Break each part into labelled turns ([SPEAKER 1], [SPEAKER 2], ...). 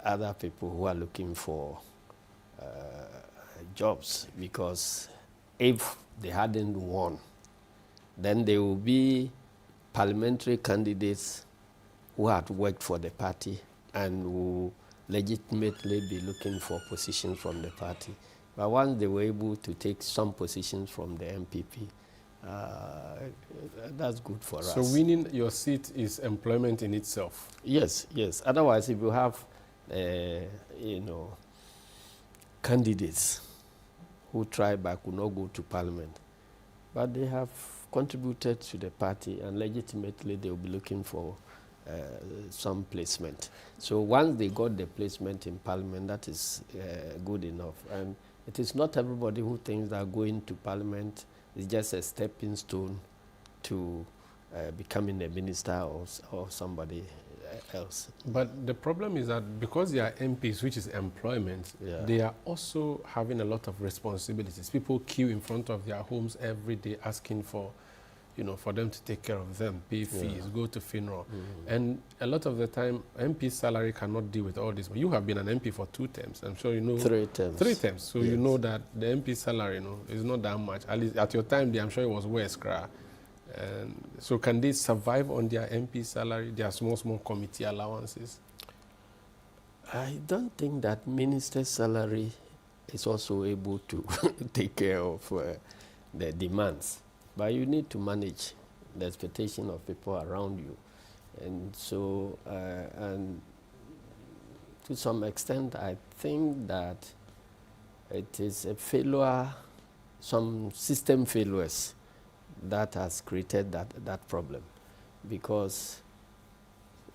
[SPEAKER 1] other people who are looking for jobs, because if they hadn't won, then there will be parliamentary candidates who had worked for the party and will legitimately be looking for positions from the party. But once they were able to take some positions from the MPP, that's good for us.
[SPEAKER 2] So winning your seat is employment in itself?
[SPEAKER 1] Yes, yes. Otherwise, if you have, candidates who tried but could not go to parliament, but they have contributed to the party and legitimately they will be looking for some placement. So once they got the placement in parliament, that is good enough. And it is not everybody who thinks that going to parliament is just a stepping stone to becoming a minister or somebody else.
[SPEAKER 2] But the problem is that because they are MPs, which is employment, they are also having a lot of responsibilities. People queue in front of their homes every day asking for, for them to take care of them, pay fees, go to funeral. And a lot of the time, MP salary cannot deal with all this. But you have been an MP for 2 terms. I'm sure you know.
[SPEAKER 1] 3 terms.
[SPEAKER 2] 3 terms. So you know that the MP salary, is not that much. At least at your time, I'm sure it was worse. And so can they survive on their MP salary, their small committee allowances?
[SPEAKER 1] I don't think that minister's salary is also able to take care of the demands. But you need to manage the expectation of people around you. And so, and to some extent, I think that it is a failure, some system failures that has created that problem. Because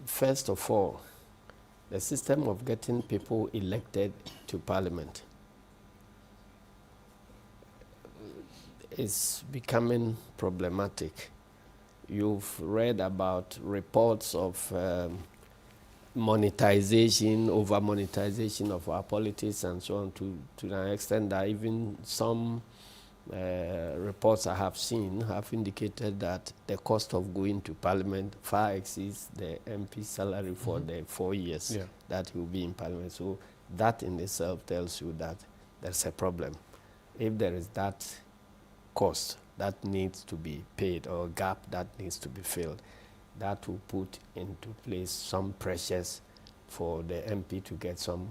[SPEAKER 1] first of all, the system of getting people elected to parliament is becoming problematic. You've read about reports of monetization, over monetization of our politics and so on, to an extent that even some reports I have seen have indicated that the cost of going to parliament far exceeds the MP salary for the 4 years that he will be in parliament. So that in itself tells you that there's a problem. If there is that cost that needs to be paid or gap that needs to be filled, that will put into place some pressures for the MP to get some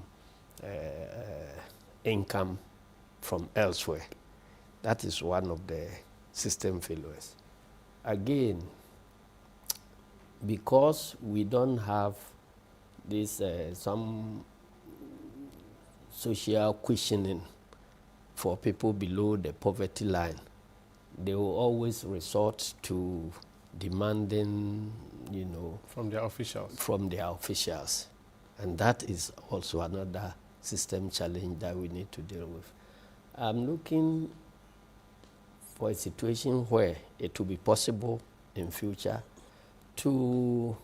[SPEAKER 1] income from elsewhere. That is one of the system failures. Again, because we don't have this some social cushioning for people below the poverty line, they will always resort to demanding,
[SPEAKER 2] from their officials.
[SPEAKER 1] From their officials. And that is also another system challenge that we need to deal with. I'm looking for a situation where it will be possible in future to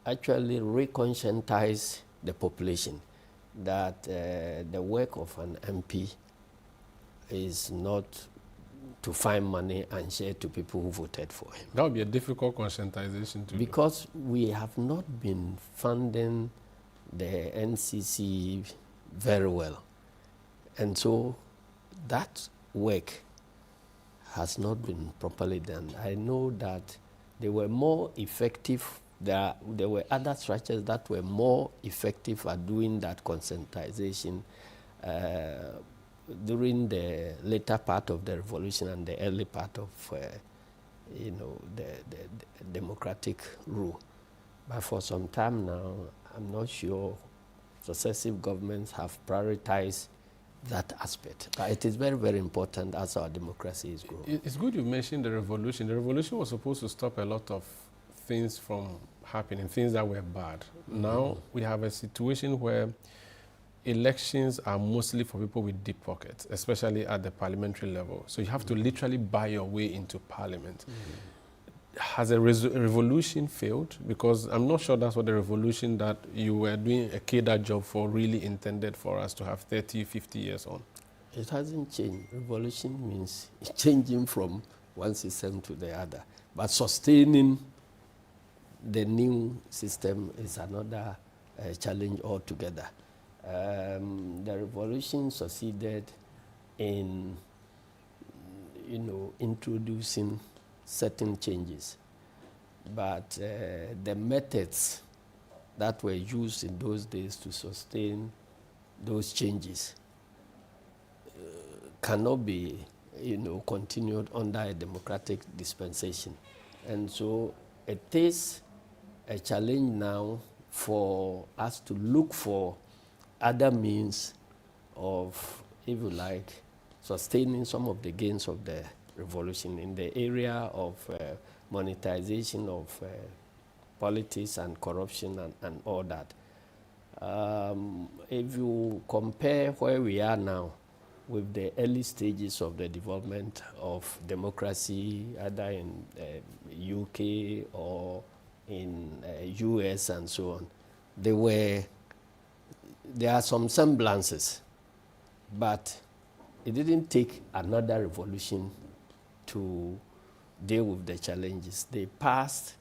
[SPEAKER 1] actually reconscientize the population that the work of an MP is not to find money and share to people who voted for him.
[SPEAKER 2] That would be a difficult conscientization to
[SPEAKER 1] because we have not been funding the NCC very well. And so that work has not been properly done. I know that they were more effective. There were other structures that were more effective at doing that conscientization during the later part of the revolution and the early part of the democratic rule. But for some time now, I'm not sure successive governments have prioritized that aspect. But it is very, very important as our democracy is growing.
[SPEAKER 2] It's good you mentioned the revolution. The revolution was supposed to stop a lot of things from happening, things that were bad. Now we have a situation where elections are mostly for people with deep pockets, especially at the parliamentary level. So you have to literally buy your way into parliament. Has a revolution failed? Because I'm not sure that's what the revolution that you were doing a cadre job for really intended for us to have 30, 50 years on.
[SPEAKER 1] It hasn't changed. Revolution means changing from one system to the other. But sustaining the new system is another challenge altogether. The revolution succeeded in, introducing certain changes, but the methods that were used in those days to sustain those changes cannot be, continued under a democratic dispensation. And so it is a challenge now for us to look for other means of, if you like, sustaining some of the gains of the revolution in the area of monetization of politics and corruption and all that. If you compare where we are now with the early stages of the development of democracy, either in UK or in US and so on, there are some semblances, but it didn't take another revolution to deal with the challenges. They passed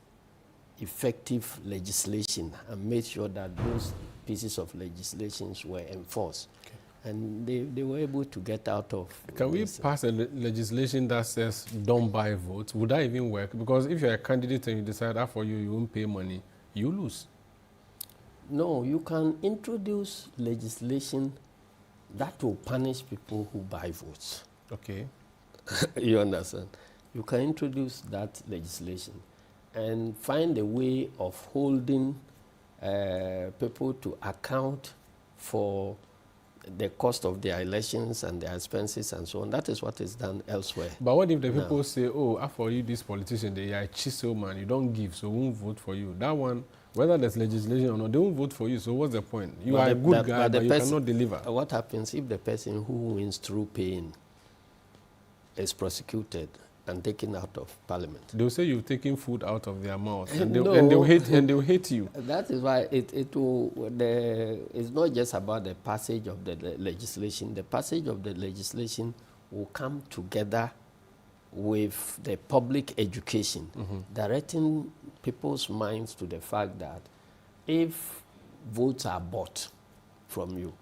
[SPEAKER 1] effective legislation and made sure that those pieces of legislation were enforced. Okay. And they were able to get out of...
[SPEAKER 2] Can we pass a legislation that says don't buy votes? Would that even work? Because if you're a candidate and you decide that for you won't pay money, you lose.
[SPEAKER 1] No, you can introduce legislation that will punish people who buy votes.
[SPEAKER 2] Okay.
[SPEAKER 1] You understand? You can introduce that legislation and find a way of holding people to account for the cost of their elections and their expenses and so on. That is what is done elsewhere.
[SPEAKER 2] But what if the people say, oh, for you, this politician, they are a chisel man, you don't give, so we won't vote for you. That one, whether there's legislation or not, they won't vote for you, so what's the point? You are a good guy, but you cannot deliver.
[SPEAKER 1] What happens if the person who wins through paying is prosecuted and taken out of parliament?
[SPEAKER 2] They'll say you've taken food out of their mouth, and they'll hate you.
[SPEAKER 1] That is why it's not just about the passage of the legislation. The passage of the legislation will come together with the public education, directing people's minds to the fact that if votes are bought from you,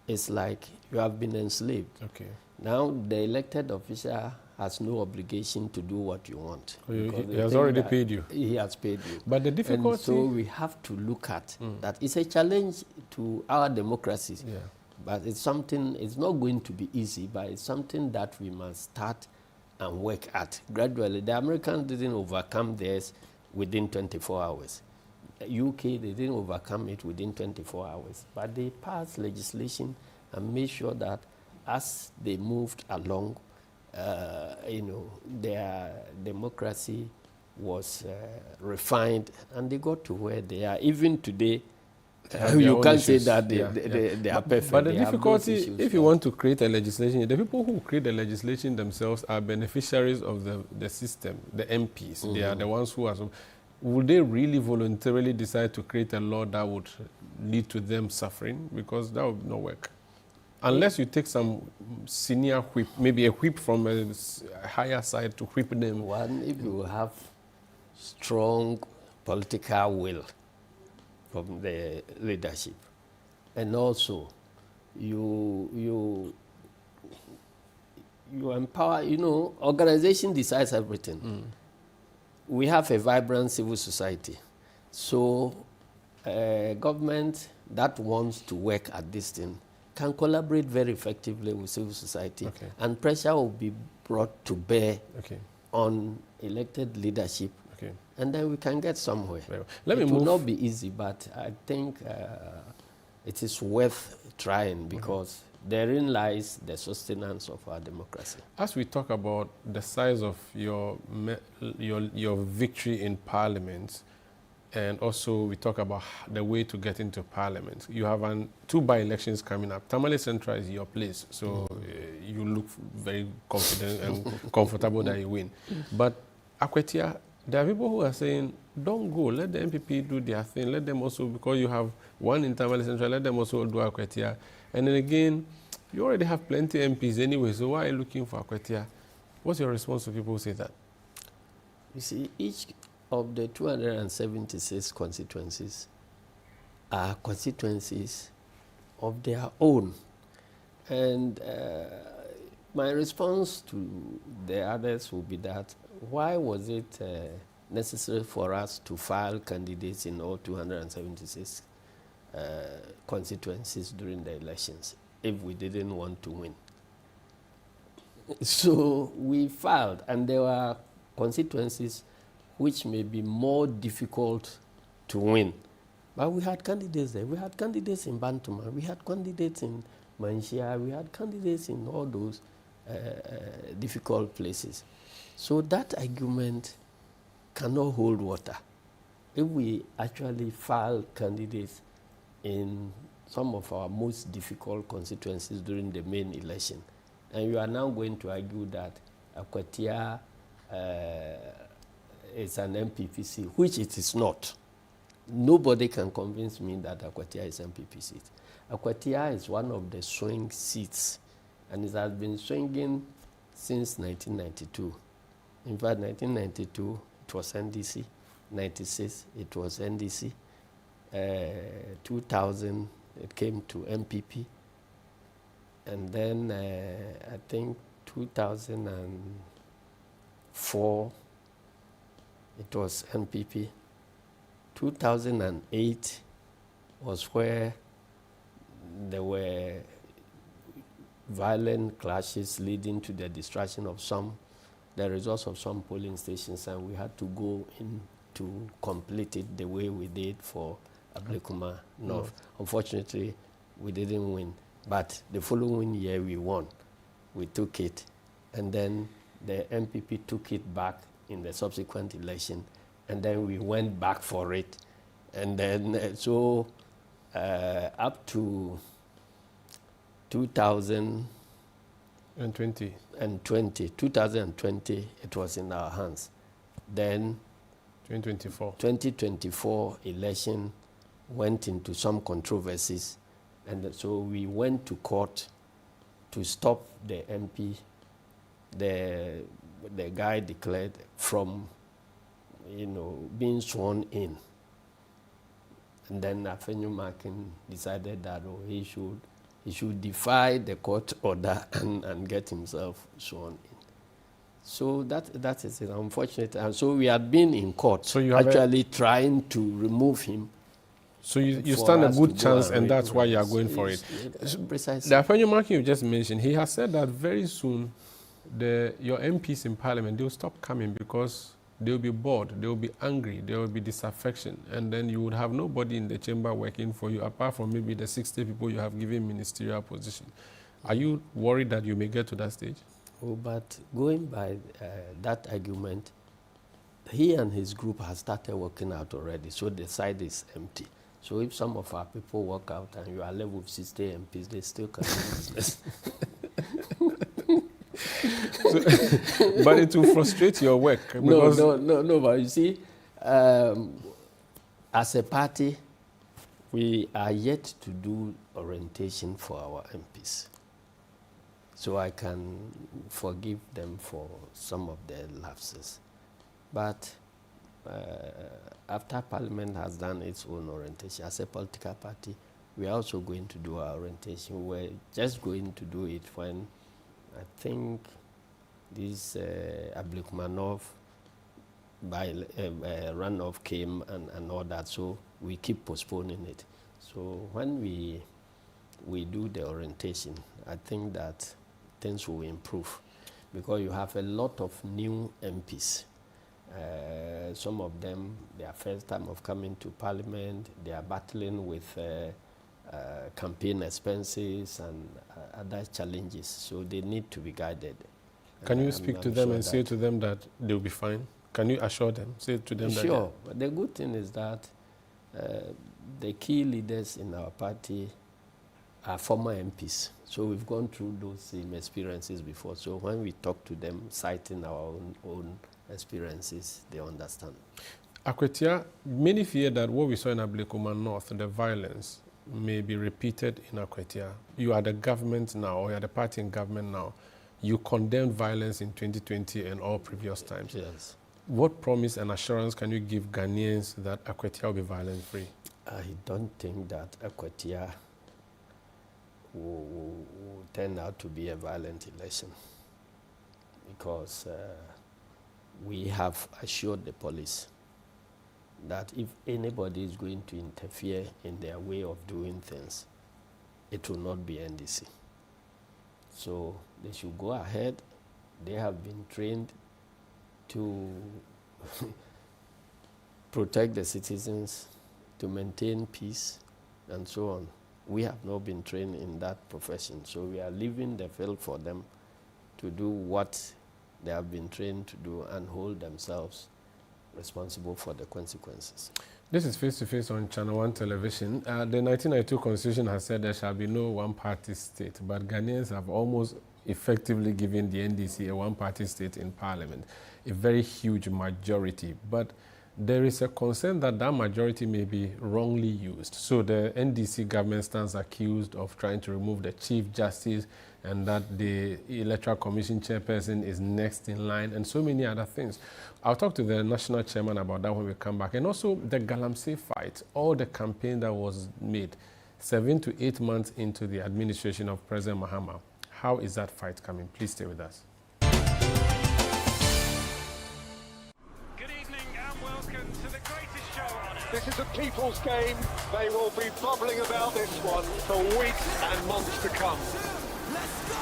[SPEAKER 1] it's like you have been enslaved.
[SPEAKER 2] Okay.
[SPEAKER 1] Now the elected official has no obligation to do what you want.
[SPEAKER 2] He has already paid you.
[SPEAKER 1] He has paid you.
[SPEAKER 2] But the difficulty...
[SPEAKER 1] And so we have to look at that. It's a challenge to our democracy. Yeah. But it's something, it's not going to be easy, but it's something that we must start and work at gradually. The Americans didn't overcome theirs within 24 hours. UK, they didn't overcome it within 24 hours. But they passed legislation and made sure that as they moved along, their democracy was refined, and they got to where they are. Even today, you can't say that they are perfect.
[SPEAKER 2] But the difficulty, if you want to create a legislation, the people who create the legislation themselves are beneficiaries of the system, the MPs. They are the ones who are... Would they really voluntarily decide to create a law that would lead to them suffering? Because that would not work. Unless you take some senior whip, maybe a whip from a higher side to whip them.
[SPEAKER 1] One, if you have strong political will from the leadership, and also you empower, organization decides everything. We have a vibrant civil society. So a government that wants to work at this thing can collaborate very effectively with civil society, and pressure will be brought to bear on elected leadership, and then we can get somewhere. It will not be easy, but I think it is worth trying, because therein lies the sustenance of our democracy.
[SPEAKER 2] As we talk about the size of your victory in Parliament, and also we talk about the way to get into Parliament. You have 2 by-elections coming up. Tamale Central is your place, so you look very confident and comfortable that you win. But Akwatia, there are people who are saying, don't go, let the MPP do their thing, let them also, because you have one in Tamale Central, let them also do Akwatia. And then again, you already have plenty of MPs anyway, so why are you looking for Akwatia? What's your response to people who say that?
[SPEAKER 1] You see, each of the 276 constituencies are constituencies of their own. And my response to the others will be that, why was it necessary for us to file candidates in all 276 constituencies during the elections if we didn't want to win? So we filed, and there were constituencies which may be more difficult to win. But we had candidates there. We had candidates in Bantuma. We had candidates in Manshia. We had candidates in all those difficult places. So that argument cannot hold water. If we actually file candidates in some of our most difficult constituencies during the main election, and you are now going to argue that Akwatia is an MPP seat, which it is not. Nobody can convince me that Akwatia is MPP seat. Akwatia is one of the swing seats, and it has been swinging since 1992. In fact, 1992, it was NDC. 96, it was NDC. 2000, it came to MPP. And then I think 2004, it was MPP. 2008 was where there were violent clashes leading to the destruction of the results of some polling stations, and we had to go in to complete it the way we did for Ablekuma North. Unfortunately, we didn't win. But the following year we won. We took it, and then the MPP took it back in the subsequent election, and then we went back for it. And then up to 2020, it was in our hands. Then 2024 election went into some controversies, and so we went to court to stop the MP, the guy declared, from being sworn in. And then Afenyo Makin decided that he should defy the court order and get himself sworn in. So that is unfortunate. And so we had been in court, so you actually trying to remove him.
[SPEAKER 2] So you stand a good chance, and that's why you are going for it.
[SPEAKER 1] Precisely.
[SPEAKER 2] The Afenyo Makin you just mentioned, he has said that very soon your MPs in Parliament, they will stop coming because they will be bored, they will be angry, there will be disaffection, and then you would have nobody in the chamber working for you apart from maybe the 60 people you have given ministerial position. Are you worried that you may get to that stage?
[SPEAKER 1] Oh, but going by that argument, he and his group have started working out already, so the side is empty. So if some of our people work out and you are left with 60 MPs, they still can do business.
[SPEAKER 2] But it will frustrate your work.
[SPEAKER 1] No, but you see, as a party, we are yet to do orientation for our MPs. So I can forgive them for some of their lapses. But after Parliament has done its own orientation, as a political party, we are also going to do our orientation. We're just going to do it when I think this Ablekuma North runoff came and all that, so we keep postponing it. So when we do the orientation, I think that things will improve because you have a lot of new MPs. Some of them, their first time of coming to Parliament, they are battling with campaign expenses and other challenges, so they need to be guided.
[SPEAKER 2] Can you speak to them and say to them that they'll be fine? Can you assure them, say to them that?
[SPEAKER 1] Sure, but the good thing is that the key leaders in our party are former MPs, so we've gone through those same experiences before, so when we talk to them, citing our own experiences, they understand.
[SPEAKER 2] Akwatia, many fear that what we saw in Ablekuma North, the violence, may be repeated in Akwatia. You are the government now, or you are the party in government now. You condemned violence in 2020 and all previous times.
[SPEAKER 1] Yes.
[SPEAKER 2] What promise and assurance can you give Ghanaians that Akwatia will be violence-free?
[SPEAKER 1] I don't think that Akwatia will turn out to be a violent election, because we have assured the police that if anybody is going to interfere in their way of doing things, it will not be NDC. So they should go ahead. They have been trained to protect the citizens, to maintain peace, and so on. We have not been trained in that profession, so we are leaving the field for them to do what they have been trained to do and hold themselves responsible for the consequences.
[SPEAKER 2] This is Face to Face on Channel 1 television. The 1992 Constitution has said there shall be no one-party state, but Ghanaians have almost effectively given the NDC a one-party state in Parliament, a very huge majority. But there is a concern that that majority may be wrongly used. So the NDC government stands accused of trying to remove the Chief Justice, and that the Electoral Commission chairperson is next in line, and so many other things. I'll talk to the national chairman about that when we come back. And also the Galamsey fight, all the campaign that was made 7 to 8 months into the administration of President Mahama. How is that fight coming? Please stay with us.
[SPEAKER 3] Good evening and welcome to the greatest show on earth.
[SPEAKER 4] This is a people's game. They will be bubbling about this one for weeks and months to come.
[SPEAKER 3] Let's go!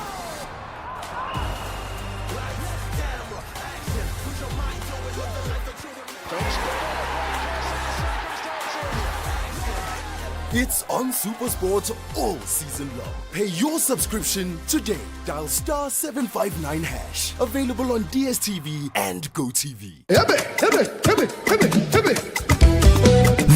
[SPEAKER 5] It's on SuperSport all season long. Pay your subscription today. Dial *759#. Available on DSTV and GoTV.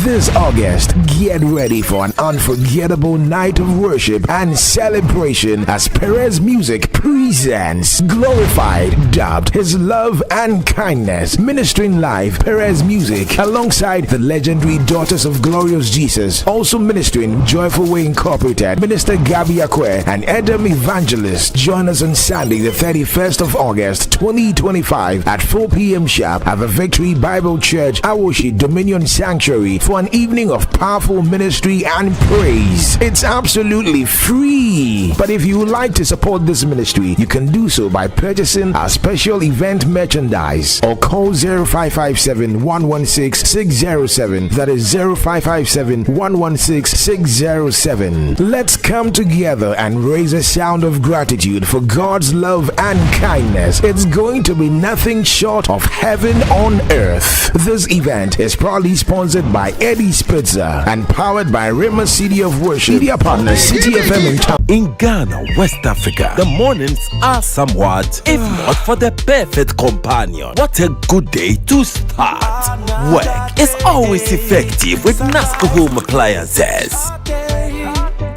[SPEAKER 6] This August, get ready for an unforgettable night of worship and celebration as Perez Music presents Glorified, dubbed His Love and Kindness, ministering live Perez Music alongside the legendary Daughters of Glorious Jesus, also ministering Joyful Way Incorporated, Minister Gabby Akwe and Edom Evangelist. Join us on Sunday, the 31st of August, 2025 at 4 p.m. sharp at the Victory Bible Church, Awoshi Dominion Sanctuary for an evening of powerful ministry and praise. It's absolutely free. But if you would like to support this ministry, you can do so by purchasing our special event merchandise or call 0557 116 607. That is 0557 116 607. Let's come together and raise a sound of gratitude for God's love and kindness. It's going to be nothing short of heaven on earth. This event is proudly sponsored by Eddie Spitzer and powered by Rima City of Worship. Media partner City FM in town.
[SPEAKER 7] In Ghana, West Africa, the mornings are somewhat, if not for the perfect companion. What a good day to start. Work is always effective with NASCO Home Appliances.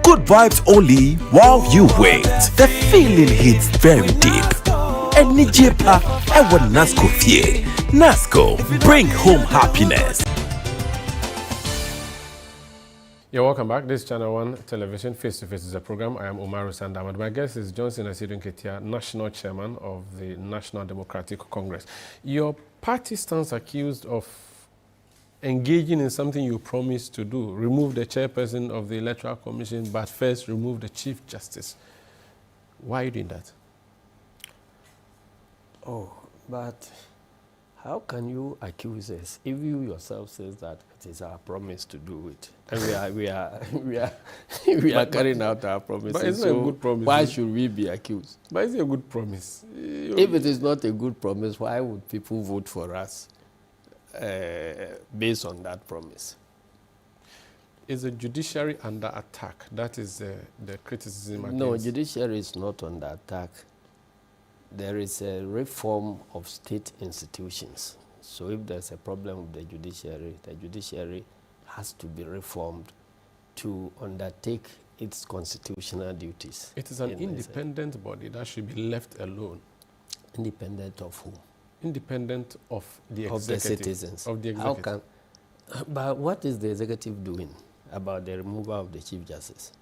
[SPEAKER 7] Good vibes only while you wait. The feeling hits very deep. Energy pa ewa NASCO fie. NASCO, bring home happiness.
[SPEAKER 2] You're welcome back. This is Channel 1 Television. Face to Face is a program. I am Umaru Sanda Amadu. My guest is Asiedu Nketia, National Chairman of the National Democratic Congress. Your party stands accused of engaging in something you promised to do. Remove the chairperson of the Electoral Commission, but first remove the Chief Justice. Why are you doing that?
[SPEAKER 1] Oh, but how can you accuse us if you yourself says that it is our promise to do it, and we are carrying out our promises?
[SPEAKER 2] But it's not a good promise.
[SPEAKER 1] Why should we be accused?
[SPEAKER 2] But it's a good promise.
[SPEAKER 1] If it is not a good promise, why would people vote for us based on that promise?
[SPEAKER 2] Is the judiciary under attack? That is the criticism against.
[SPEAKER 1] No, judiciary is not under attack. There is a reform of state institutions. So if there's a problem with the judiciary has to be reformed to undertake its constitutional duties.
[SPEAKER 2] It is an independent body that should be left alone.
[SPEAKER 1] Independent of who?
[SPEAKER 2] Independent of the executive.
[SPEAKER 1] Of the citizens.
[SPEAKER 2] Of the executive.
[SPEAKER 1] But what is the executive doing about the removal of the Chief Justice?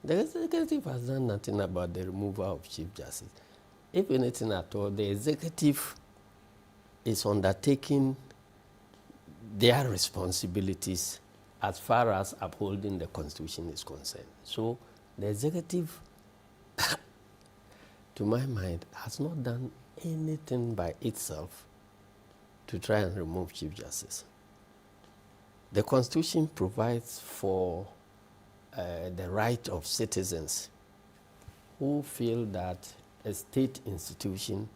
[SPEAKER 1] The executive has done nothing about the removal of Chief Justice. If anything at all, the executive is undertaking their responsibilities as far as upholding the Constitution is concerned. So the executive, to my mind, has not done anything by itself to try and remove Chief Justice. The Constitution provides for the right of citizens who feel that a state institution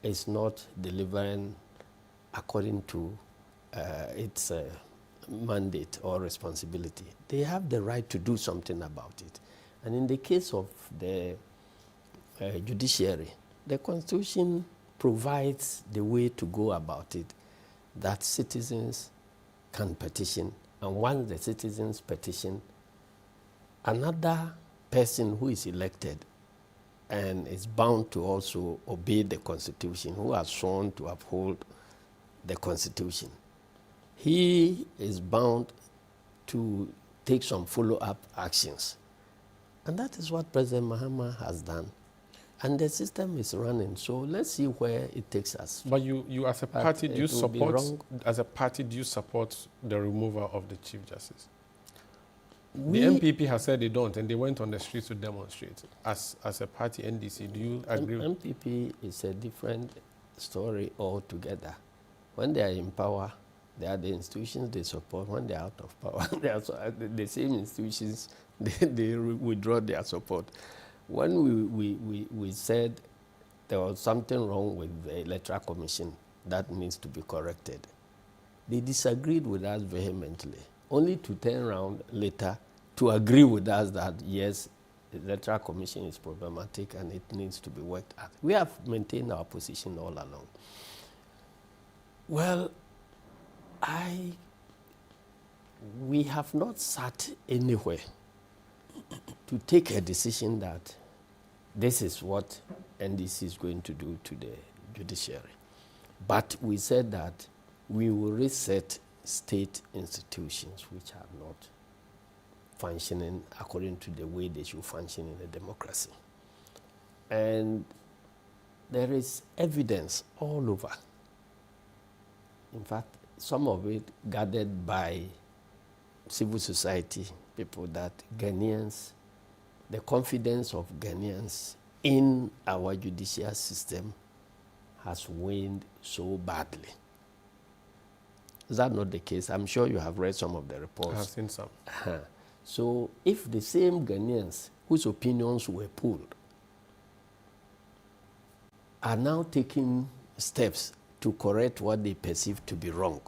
[SPEAKER 1] is not delivering according to its mandate or responsibility. They have the right to do something about it. And in the case of the judiciary, the Constitution provides the way to go about it, that citizens can petition. And once the citizens petition, another person who is elected and is bound to also obey the Constitution, who has sworn to uphold the Constitution, he is bound to take some follow-up actions. And that is what President Mahama has done. And the system is running, so let's see where it takes us.
[SPEAKER 2] But you as a party, do you support the removal of the Chief Justice? The MPP has said they don't, and they went on the streets to demonstrate. As a party, NDC, do you agree?
[SPEAKER 1] MPP is a different story altogether. When they are in power, they are the institutions they support. When they are out of power, they are the same institutions, they withdraw their support. When we said there was something wrong with the Electoral Commission that needs to be corrected, they disagreed with us vehemently, only to turn around later to agree with us that, yes, the Electoral Commission is problematic and it needs to be worked at. We have maintained our position all along. Well, we have not sat anywhere to take a decision that this is what NDC is going to do to the judiciary. But we said that we will reset state institutions which are not functioning according to the way they should function in a democracy. And there is evidence all over. In fact, some of it gathered by civil society people, that Ghanaians, the confidence of Ghanaians in our judicial system has waned so badly. Is that not the case? I'm sure you have read some of the reports.
[SPEAKER 2] I have seen some.
[SPEAKER 1] So if the same Ghanaians whose opinions were polled are now taking steps to correct what they perceive to be wrong,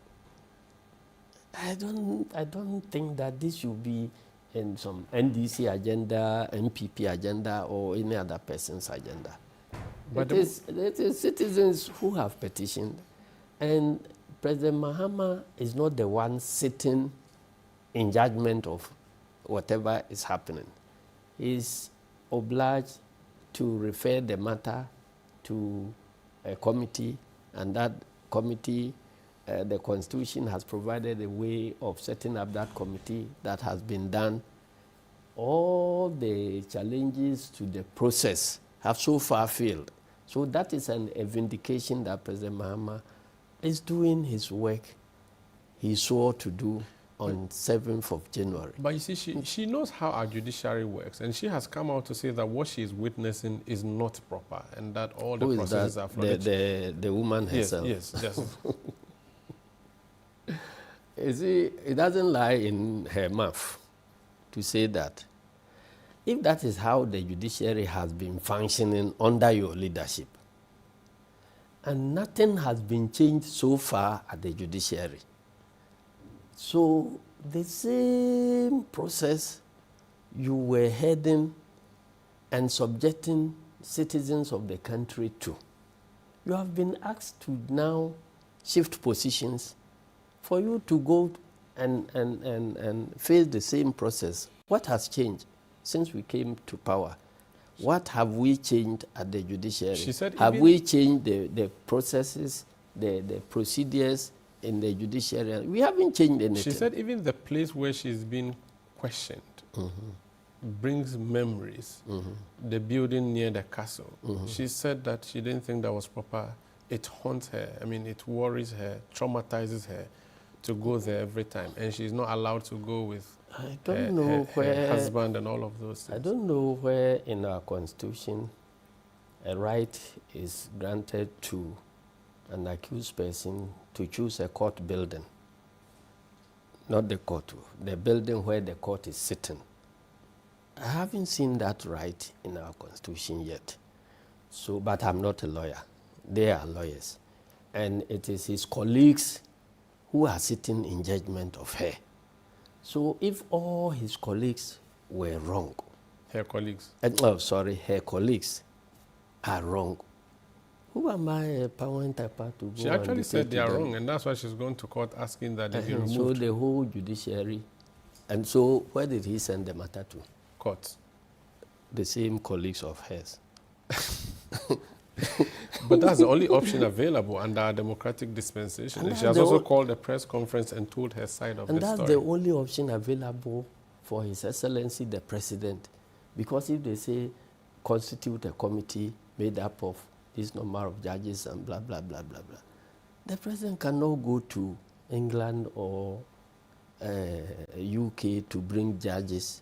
[SPEAKER 1] I don't think that this should be in some NDC agenda, MPP agenda, or any other person's agenda. But it is citizens who have petitioned, and President Mahama is not the one sitting in judgment of whatever is happening. He is obliged to refer the matter to a committee, and that committee, the Constitution has provided a way of setting up that committee. That has been done. All the challenges to the process have so far failed. So that is a vindication that President Mahama is doing his work he swore to do on 7th of January.
[SPEAKER 2] But you see, she knows how our judiciary works, and she has come out to say that what she is witnessing is not proper, and that all the processes are flawed.
[SPEAKER 1] The woman herself.
[SPEAKER 2] Yes.
[SPEAKER 1] You see, it doesn't lie in her mouth to say that. If that is how the judiciary has been functioning under your leadership, and nothing has been changed so far at the judiciary, so the same process you were heading and subjecting citizens of the country to, you have been asked to now shift positions for you to go and face the same process. What has changed since we came to power? What have we changed at the judiciary?
[SPEAKER 2] She said,
[SPEAKER 1] have we changed the processes, the procedures in the judiciary? We haven't changed anything.
[SPEAKER 2] She said even the place where she's been questioned brings memories. The building near the castle. She said that she didn't think that was proper. It haunts her. I mean, it worries her, traumatizes her. to go there every time, and she's not allowed to go with
[SPEAKER 1] I don't know where
[SPEAKER 2] her husband and all of those things.
[SPEAKER 1] I don't know where in our constitution a right is granted to an accused person to choose a court building. Not the court, the building where the court is sitting. I haven't seen that right in our constitution yet. So, but I'm not a lawyer. They are lawyers. And it is his colleagues who are sitting in judgment of her. So if all his colleagues were wrong,
[SPEAKER 2] Her colleagues.
[SPEAKER 1] her colleagues are wrong, who am I a power typer to go?
[SPEAKER 2] She actually
[SPEAKER 1] and
[SPEAKER 2] said
[SPEAKER 1] dictate
[SPEAKER 2] they
[SPEAKER 1] to
[SPEAKER 2] are
[SPEAKER 1] them?
[SPEAKER 2] wrong, and that's why she's going to court asking that they be removed.
[SPEAKER 1] So the whole judiciary, and so where did he send the matter to?
[SPEAKER 2] Court.
[SPEAKER 1] The same colleagues of hers.
[SPEAKER 2] But that's the only option available under our democratic dispensation. And she has also called a press conference and told her side of the story.
[SPEAKER 1] And that's the only option available for His Excellency the President. Because if they say constitute a committee made up of this number of judges and blah, blah, blah, blah, blah, the President cannot go to England or UK to bring judges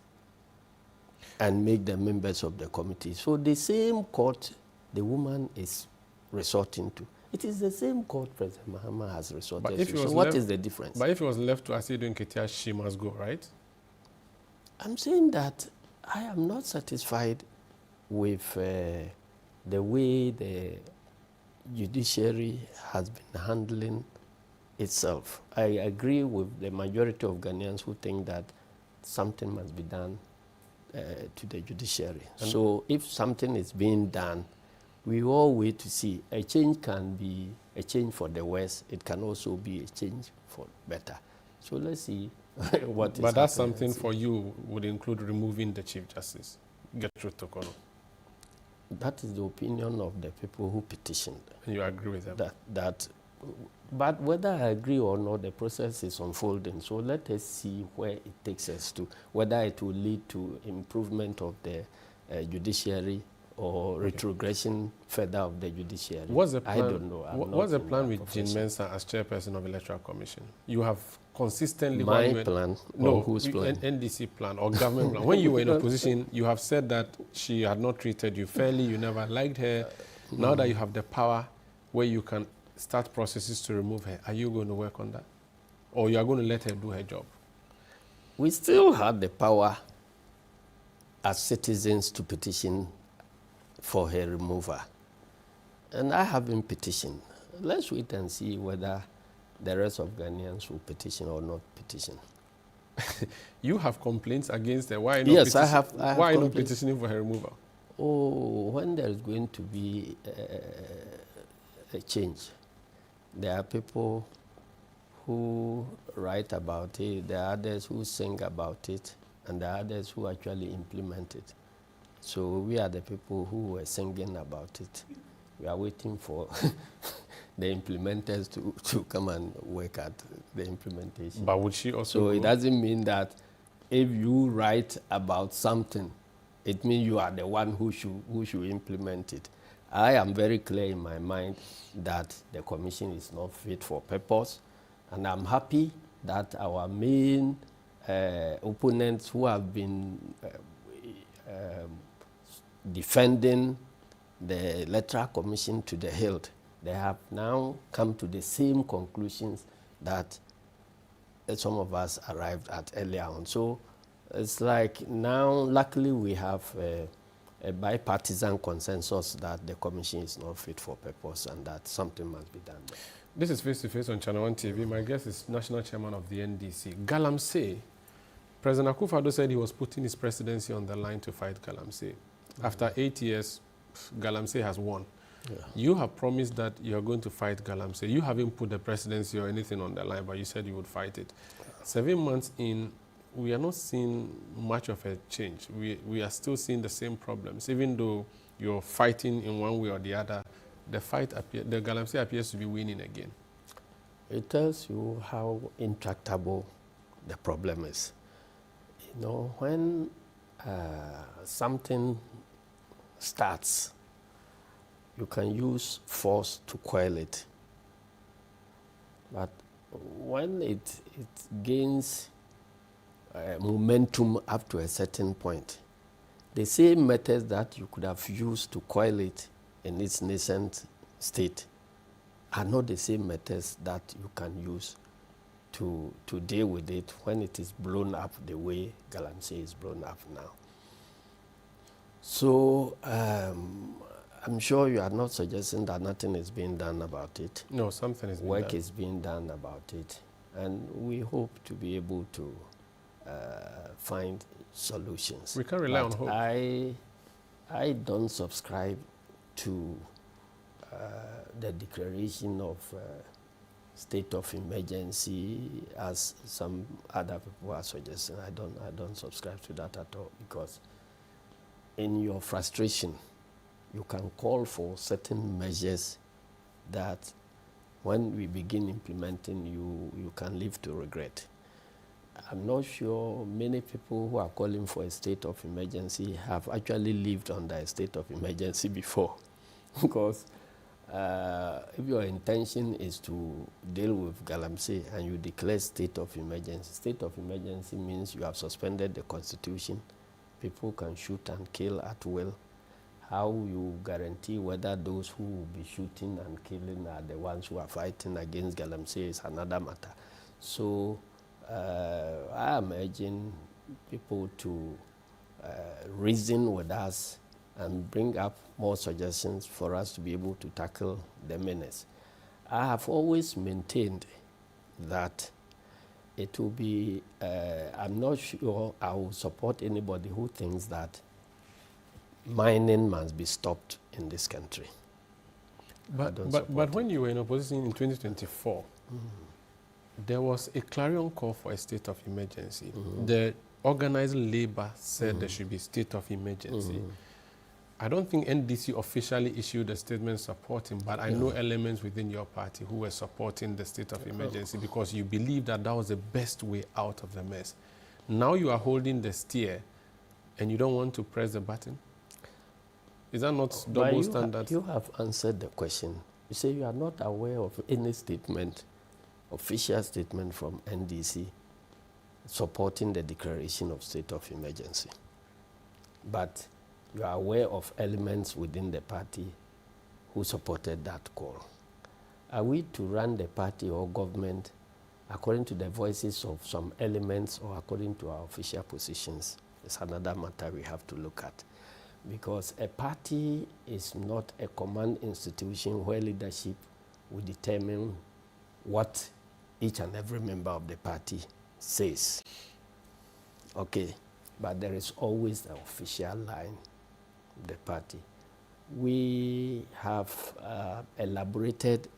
[SPEAKER 1] and make them members of the committee. So the same court the woman is resorting to, it is the same court President Mahama has resorted to. So what is the difference?
[SPEAKER 2] But if it was left to Asiedu Nketia, she must go, right?
[SPEAKER 1] I'm saying that I am not satisfied with the way the judiciary has been handling itself. I agree with the majority of Ghanaians who think that something must be done to the judiciary. And so if something is being done, we all wait to see. A change can be a change for the worse. It can also be a change for better. So let's see what is.
[SPEAKER 2] But that's something for you would include removing the Chief Justice, Gertrude Tokono.
[SPEAKER 1] That is the opinion of the people who petitioned.
[SPEAKER 2] And you agree with them?
[SPEAKER 1] But whether I agree or not, the process is unfolding. So let us see where it takes us to, whether it will lead to improvement of the judiciary or retrogression further of the judiciary.
[SPEAKER 2] What's the plan?
[SPEAKER 1] I don't know.
[SPEAKER 2] What's the plan with Jean Mensah as chairperson of Electoral Commission? You have consistently...
[SPEAKER 1] My plan?
[SPEAKER 2] No,
[SPEAKER 1] whose plan?
[SPEAKER 2] NDC plan or government plan. When you were in opposition, you have said that she had not treated you fairly, you never liked her. Now that you have the power where you can start processes to remove her, are you going to work on that? Or you are going to let her do her job?
[SPEAKER 1] We still have the power as citizens to petition for her removal. And I have been petitioned. Let's wait and see whether the rest of Ghanaians will petition or not petition.
[SPEAKER 2] You have complaints against her. Why not?
[SPEAKER 1] Yes, I have.
[SPEAKER 2] Why not petitioning for her removal?
[SPEAKER 1] Oh, when there is going to be a change, there are people who write about it, there are others who sing about it, and there are others who actually implement it. So we are the people who were singing about it. We are waiting for the implementers to come and work at the implementation.
[SPEAKER 2] But would she also...
[SPEAKER 1] So it doesn't mean that if you write about something, it means you are the one who should implement it. I am very clear in my mind that the commission is not fit for purpose, and I'm happy that our main opponents who have been defending the Electoral Commission to the hilt, they have now come to the same conclusions that some of us arrived at earlier on. So it's like now, luckily, we have a bipartisan consensus that the commission is not fit for purpose and that something must be done.
[SPEAKER 2] This is Face to Face on Channel 1 TV. My guest is National Chairman of the NDC, Galamsey. President Akufo-Addo said he was putting his presidency on the line to fight Galamsey. After 8 years, Galamsey has won. Yeah. You have promised that you are going to fight Galamsey. You haven't put the presidency or anything on the line, but you said you would fight it. 7 months in, we are not seeing much of a change. We are still seeing the same problems. Even though you're fighting in one way or the other, the Galamsey appears to be winning again.
[SPEAKER 1] It tells you how intractable the problem is. You know, when something starts, you can use force to quell it. But when it gains momentum up to a certain point, the same methods that you could have used to coil it in its nascent state are not the same methods that you can use to deal with it when it is blown up the way Galamsey is blown up now. So I'm sure you are not suggesting that nothing is being done about it.
[SPEAKER 2] No, something is being
[SPEAKER 1] Work
[SPEAKER 2] done.
[SPEAKER 1] is being done about it, and we hope to be able to find solutions.
[SPEAKER 2] We can rely
[SPEAKER 1] But
[SPEAKER 2] on hope.
[SPEAKER 1] I don't subscribe to the declaration of state of emergency as some other people are suggesting. I don't subscribe to that at all, because in your frustration, you can call for certain measures that when we begin implementing, you can live to regret. I'm not sure many people who are calling for a state of emergency have actually lived under a state of emergency before. Because if your intention is to deal with Galamsey and you declare state of emergency means you have suspended the constitution. People can shoot and kill at will. How you guarantee whether those who will be shooting and killing are the ones who are fighting against Galamsey is another matter. So I am urging people to reason with us and bring up more suggestions for us to be able to tackle the menace. I have always maintained that it will be, I'm not sure I will support anybody who thinks that mining must be stopped in this country.
[SPEAKER 2] But when you were in opposition in 2024, there was a clarion call for a state of emergency. The organized labor said there should be a state of emergency. I don't think NDC officially issued a statement supporting, but I know elements within your party who were supporting the state of emergency because you believe that that was the best way out of the mess. Now you are holding the steer and you don't want to press the button? Is that not double standard?
[SPEAKER 1] You have answered the question. You say you are not aware of any statement, official statement from NDC supporting the declaration of state of emergency. But you are aware of elements within the party who supported that call. Are we to run the party or government according to the voices of some elements or according to our official positions? It's another matter we have to look at. Because a party is not a command institution where leadership will determine what each and every member of the party says. Okay, but there is always the official line of the party. We have elaborated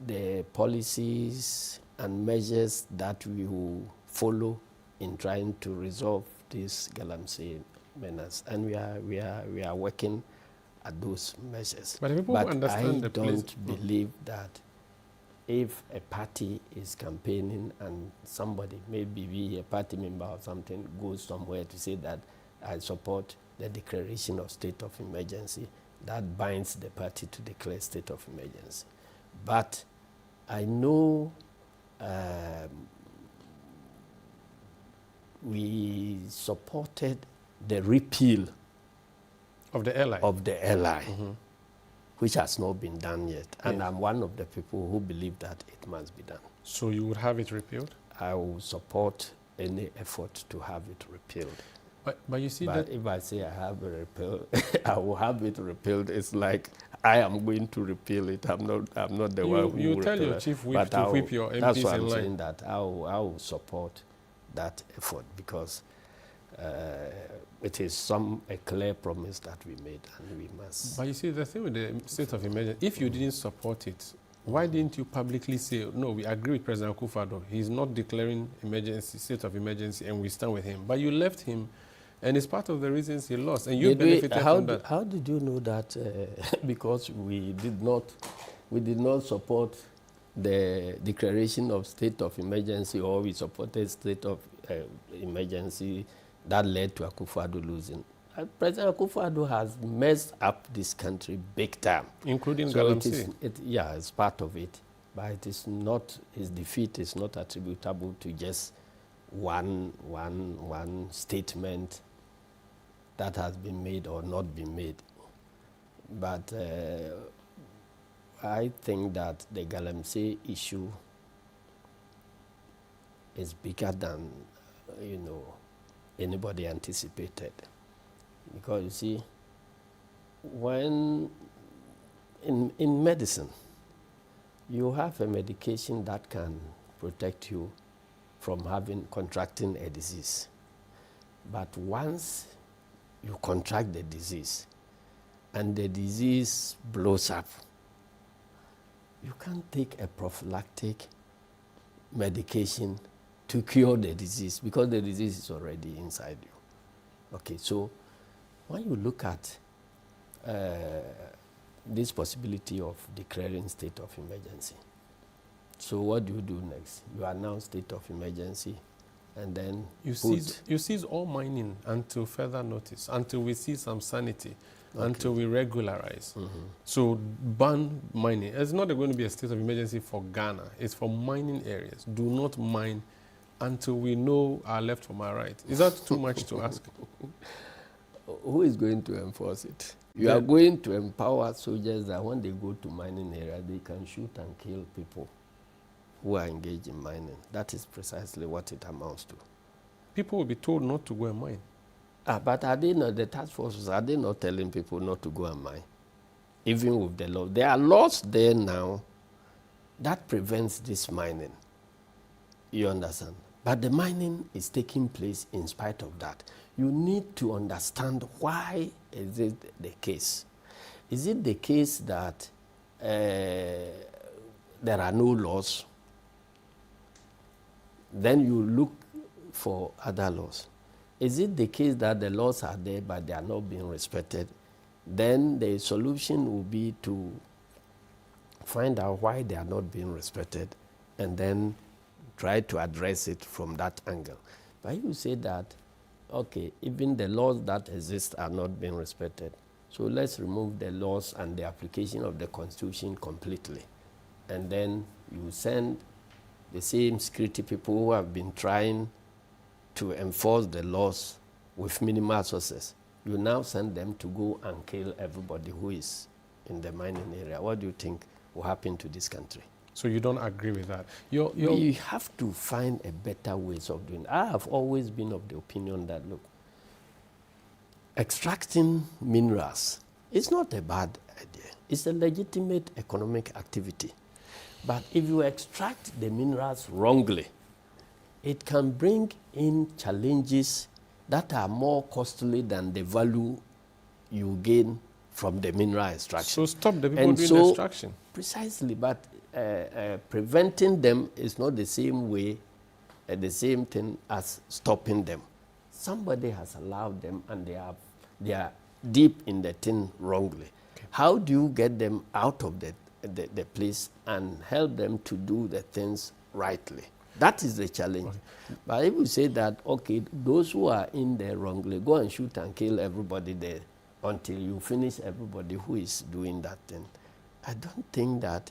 [SPEAKER 1] the policies and measures that we will follow in trying to resolve this Galamsey menace, and we are working at those measures.
[SPEAKER 2] But people understand
[SPEAKER 1] I
[SPEAKER 2] the place.
[SPEAKER 1] don't believe that if a party is campaigning and somebody, maybe be a party member or something, goes somewhere to say that I support the declaration of state of emergency, that binds the party to declare state of emergency. But I know we supported the repeal
[SPEAKER 2] Of the LI?
[SPEAKER 1] of the LI, which has not been done yet. And
[SPEAKER 2] Yes.
[SPEAKER 1] I'm one of the people who believe that it must be done.
[SPEAKER 2] So you would have it repealed?
[SPEAKER 1] I will support any effort to have it repealed.
[SPEAKER 2] But you see
[SPEAKER 1] But
[SPEAKER 2] that
[SPEAKER 1] if I say I have it repealed, I will have it repealed. It's like I am going to repeal it. I'm not the one who
[SPEAKER 2] you
[SPEAKER 1] will
[SPEAKER 2] tell
[SPEAKER 1] repeal
[SPEAKER 2] your
[SPEAKER 1] it.
[SPEAKER 2] chief whip
[SPEAKER 1] But
[SPEAKER 2] to whip your
[SPEAKER 1] that's
[SPEAKER 2] MPs
[SPEAKER 1] why
[SPEAKER 2] in
[SPEAKER 1] I'm
[SPEAKER 2] line.
[SPEAKER 1] saying that I will support that effort, because it is a clear promise that we made, and we must.
[SPEAKER 2] But you see, the thing with the state of emergency, if you didn't support it, why didn't you publicly say, no, we agree with President Akufo-Addo, he's not declaring state of emergency, and we stand with him. But you left him, and it's part of the reasons he lost, and you benefited from that.
[SPEAKER 1] How did you know that? Because we did not support the declaration of state of emergency, or we supported state of emergency that led to Akufo-Addo losing. President Akufo-Addo has messed up this country big time.
[SPEAKER 2] Including
[SPEAKER 1] So
[SPEAKER 2] Galamsey.
[SPEAKER 1] it's part of it. But it is not, his defeat is not attributable to just one statement that has been made or not been made. But I think that the Galamsey issue is bigger than, anybody anticipated. Because you see, when in medicine, you have a medication that can protect you from contracting a disease. But once you contract the disease and the disease blows up, you can't take a prophylactic medication to cure the disease because the disease is already inside you. Okay, so when you look at this possibility of declaring state of emergency, so what do you do next? You announce state of emergency, and then
[SPEAKER 2] you cease all mining until further notice, until we see some sanity, until we regularize. So ban mining. It's not going to be a state of emergency for Ghana. It's for mining areas. Do not mine until we know our left from our right. Is that too much to ask?
[SPEAKER 1] Who is going to enforce it? You are going to empower soldiers that when they go to mining area, they can shoot and kill people who are engaged in mining. That is precisely what it amounts to.
[SPEAKER 2] People will be told not to go and mine.
[SPEAKER 1] But are they not, the task forces, are they not telling people not to go and mine? Even with the law. There are laws there now that prevents this mining. You understand? But the mining is taking place in spite of that. You need to understand why is it the case. Is it the case that there are no laws? Then you look for other laws. Is it the case that the laws are there but they are not being respected? Then the solution will be to find out why they are not being respected and then try to address it from that angle. But you say that, okay, even the laws that exist are not being respected, so let's remove the laws and the application of the Constitution completely. And then you send the same security people who have been trying to enforce the laws with minimal resources. You now send them to go and kill everybody who is in the mining area. What do you think will happen to this country?
[SPEAKER 2] So you don't agree with that?
[SPEAKER 1] We have to find a better ways of doing it. I have always been of the opinion that, look, extracting minerals is not a bad idea. It's a legitimate economic activity. But if you extract the minerals wrongly, it can bring in challenges that are more costly than the value you gain from the mineral extraction.
[SPEAKER 2] So stop the people doing the extraction.
[SPEAKER 1] Precisely, but preventing them is not the same way, the same thing as stopping them. Somebody has allowed them and they are deep in the thing wrongly. Okay. How do you get them out of the place and help them to do the things rightly? That is the challenge. Okay. But if you say that, okay, those who are in there wrongly, go and shoot and kill everybody there until you finish everybody who is doing that thing, I don't think that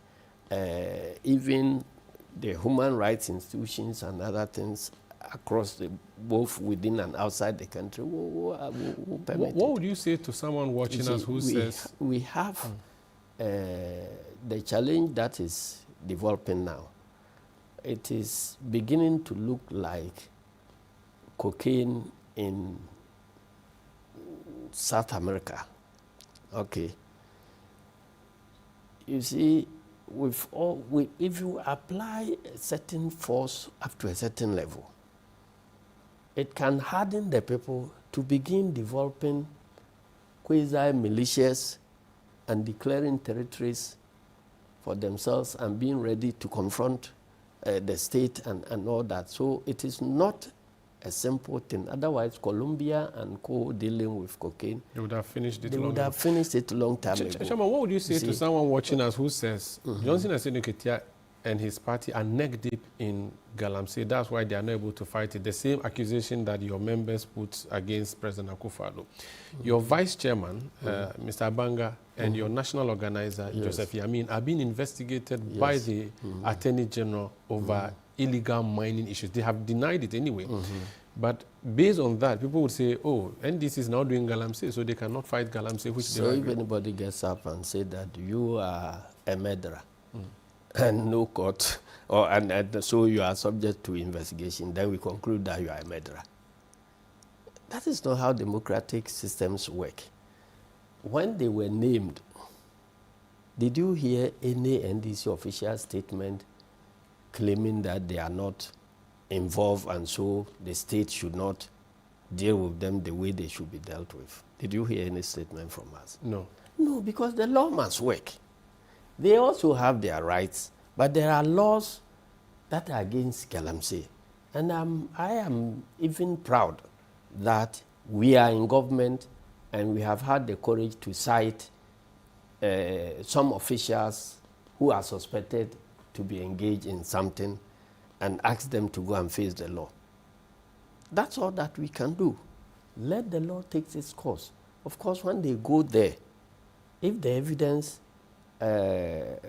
[SPEAKER 1] even the human rights institutions and other things across both within and outside the country will permit it.
[SPEAKER 2] What would you say to someone watching us who says...
[SPEAKER 1] We have the challenge that is developing now. It is beginning to look like cocaine in South America. Okay. You see, if you apply a certain force up to a certain level, it can harden the people to begin developing quasi-militias and declaring territories for themselves and being ready to confront the state and all that. So it is not a simple thing. Otherwise, Colombia and co dealing with cocaine,
[SPEAKER 2] they would have finished it.
[SPEAKER 1] They would have finished it a long time ago.
[SPEAKER 2] Chairman, what would you say to someone watching us who says Johnson Asiedu Nketia and his party are neck deep in Galamsey. That's why they are not able to fight it. The same accusation that your members put against President Akufo-Addo. Your vice chairman, Mr. Abanga, and your national organizer, Joseph Yamin, are being investigated by the Attorney General over illegal mining issues. They have denied it anyway. But based on that, people would say, oh, NDC is now doing Galamsey, so they cannot fight Galamsey, which
[SPEAKER 1] so if anybody gets up and say that you are a murderer and no court, and so you are subject to investigation, then we conclude that you are a murderer. That is not how democratic systems work. When they were named, did you hear any NDC official statement claiming that they are not involved and so the state should not deal with them the way they should be dealt with? Did you hear any statement from us?
[SPEAKER 2] No.
[SPEAKER 1] No, because the law must work. They also have their rights, but there are laws that are against Galamsey. And I am even proud that we are in government and we have had the courage to cite some officials who are suspected to be engaged in something and ask them to go and face the law. That's all that we can do. Let the law take its course. Of course, when they go there, if the evidence that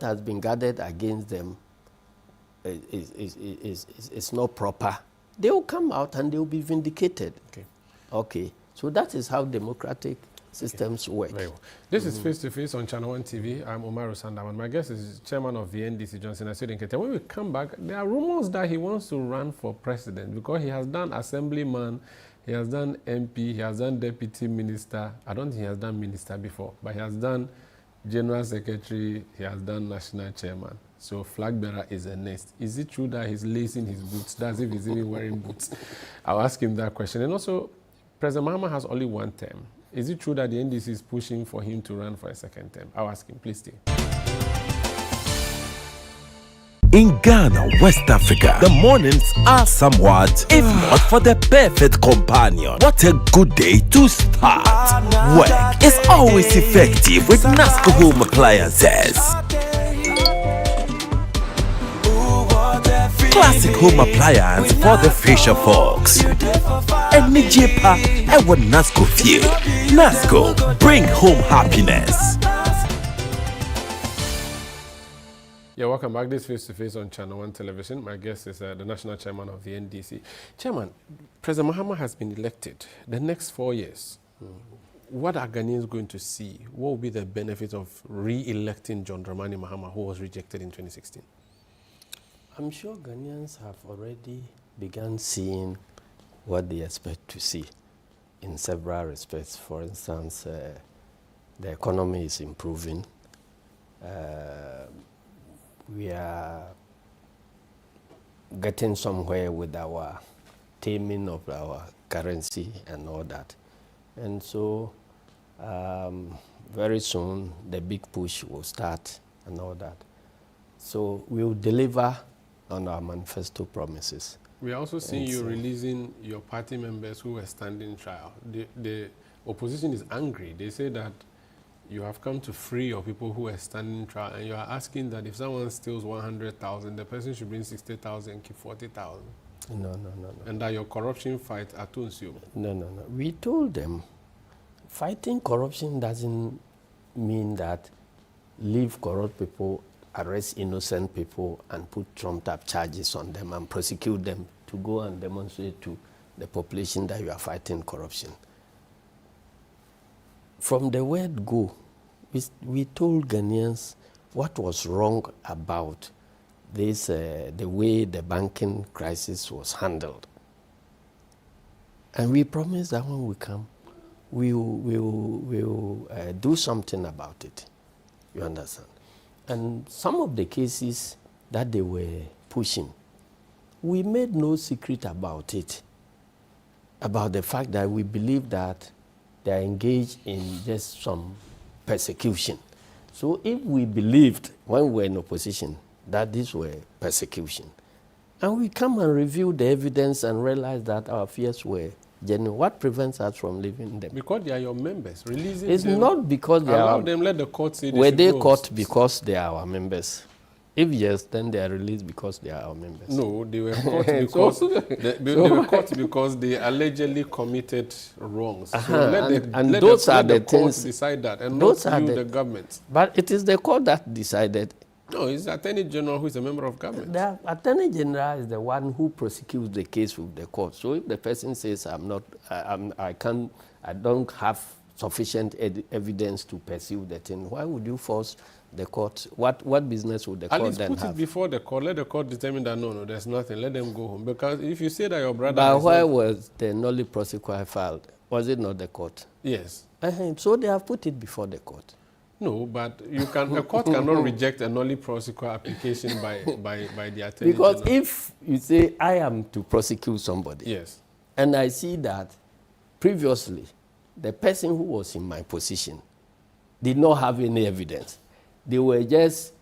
[SPEAKER 1] has been gathered against them is not proper, they will come out and they will be vindicated. Okay. So that is how democratic systems work.
[SPEAKER 2] Very well. This is Face to Face on Channel 1 TV. I'm Umaru Sanda Amadu. My guest is chairman of the NDC, Asiedu Nketia. When we come back, there are rumors that he wants to run for president because he has done assemblyman, he has done MP, he has done deputy minister. I don't think he has done minister before, but he has done general secretary, he has done national chairman. So flag bearer is a next. Is it true that he's lacing his boots? That's if he's even wearing boots. I'll ask him that question. And also, President Mahama has only one term. Is it true that the NDC is pushing for him to run for a second term? I'll ask him. Please stay.
[SPEAKER 7] In Ghana, West Africa, the mornings are somewhat, if not for the perfect companion. What a good day to start. Work is always effective with NASCO Home Appliances. Classic home appliance for the fisher folks. And Nijepa, I want NASCO feel. NASCO, bring home happiness.
[SPEAKER 2] Yeah, welcome back. This Face to Face on Channel 1 Television. My guest is the national chairman of the NDC. Chairman, President Mahama has been elected. The next 4 years, what are Ghanaians going to see? What will be the benefit of re-electing John Dramani Mahama, who was rejected in 2016?
[SPEAKER 1] I'm sure Ghanaians have already begun seeing what they expect to see in several respects. For instance, the economy is improving. We are getting somewhere with our taming of our currency and all that. And so very soon the big push will start and all that. So we will deliver on our manifesto promises.
[SPEAKER 2] We are also seeing you releasing your party members who were standing trial. The opposition is angry. They say that you have come to free your people who are standing trial, and you are asking that if someone steals 100,000, the person should bring 60,000, keep 40,000.
[SPEAKER 1] No.
[SPEAKER 2] And that your corruption fight atones you.
[SPEAKER 1] No. We told them fighting corruption doesn't mean that leave corrupt people, arrest innocent people, and put trumped-up charges on them and prosecute them to go and demonstrate to the population that you are fighting corruption. From the word go, we told Ghanaians what was wrong about this, the way the banking crisis was handled. And we promised that when we come, we'll do something about it. You understand? And some of the cases that they were pushing, we made no secret about it, about the fact that we believe that they are engaged in just some persecution. So if we believed when we were in opposition that these were persecution, and we come and review the evidence and realize that our fears were genuine, what prevents us from leaving them?
[SPEAKER 2] Because they are your members. Releasing
[SPEAKER 1] it's
[SPEAKER 2] them,
[SPEAKER 1] not because they
[SPEAKER 2] allow
[SPEAKER 1] are.
[SPEAKER 2] them, let the court say they
[SPEAKER 1] were
[SPEAKER 2] should
[SPEAKER 1] they
[SPEAKER 2] go.
[SPEAKER 1] caught because they are our members? If yes, then they are released because they are our members.
[SPEAKER 2] No, they were caught because they were caught because they allegedly committed wrongs. So let
[SPEAKER 1] those are
[SPEAKER 2] the
[SPEAKER 1] the
[SPEAKER 2] courts
[SPEAKER 1] things.
[SPEAKER 2] decide that, and
[SPEAKER 1] Those
[SPEAKER 2] not
[SPEAKER 1] are
[SPEAKER 2] you, the government.
[SPEAKER 1] But it is the court that decided.
[SPEAKER 2] No, it's the Attorney General who is a member of government.
[SPEAKER 1] The Attorney General is the one who prosecutes the case with the court. So if the person says I don't have sufficient evidence to pursue the thing, why would you force the court? What business would the court then have? At least
[SPEAKER 2] put it before the court. Let the court determine that no, there's nothing. Let them go home. Because if you say that your brother...
[SPEAKER 1] But why was the nolli prosequi filed? Was it not the court?
[SPEAKER 2] Yes.
[SPEAKER 1] So they have put it before the court.
[SPEAKER 2] No, but a court cannot reject a nolli prosequi application by the Attorney
[SPEAKER 1] Because
[SPEAKER 2] General.
[SPEAKER 1] if you say, I am to prosecute somebody,
[SPEAKER 2] yes,
[SPEAKER 1] and I see that previously the person who was in my position did not have any evidence, they were just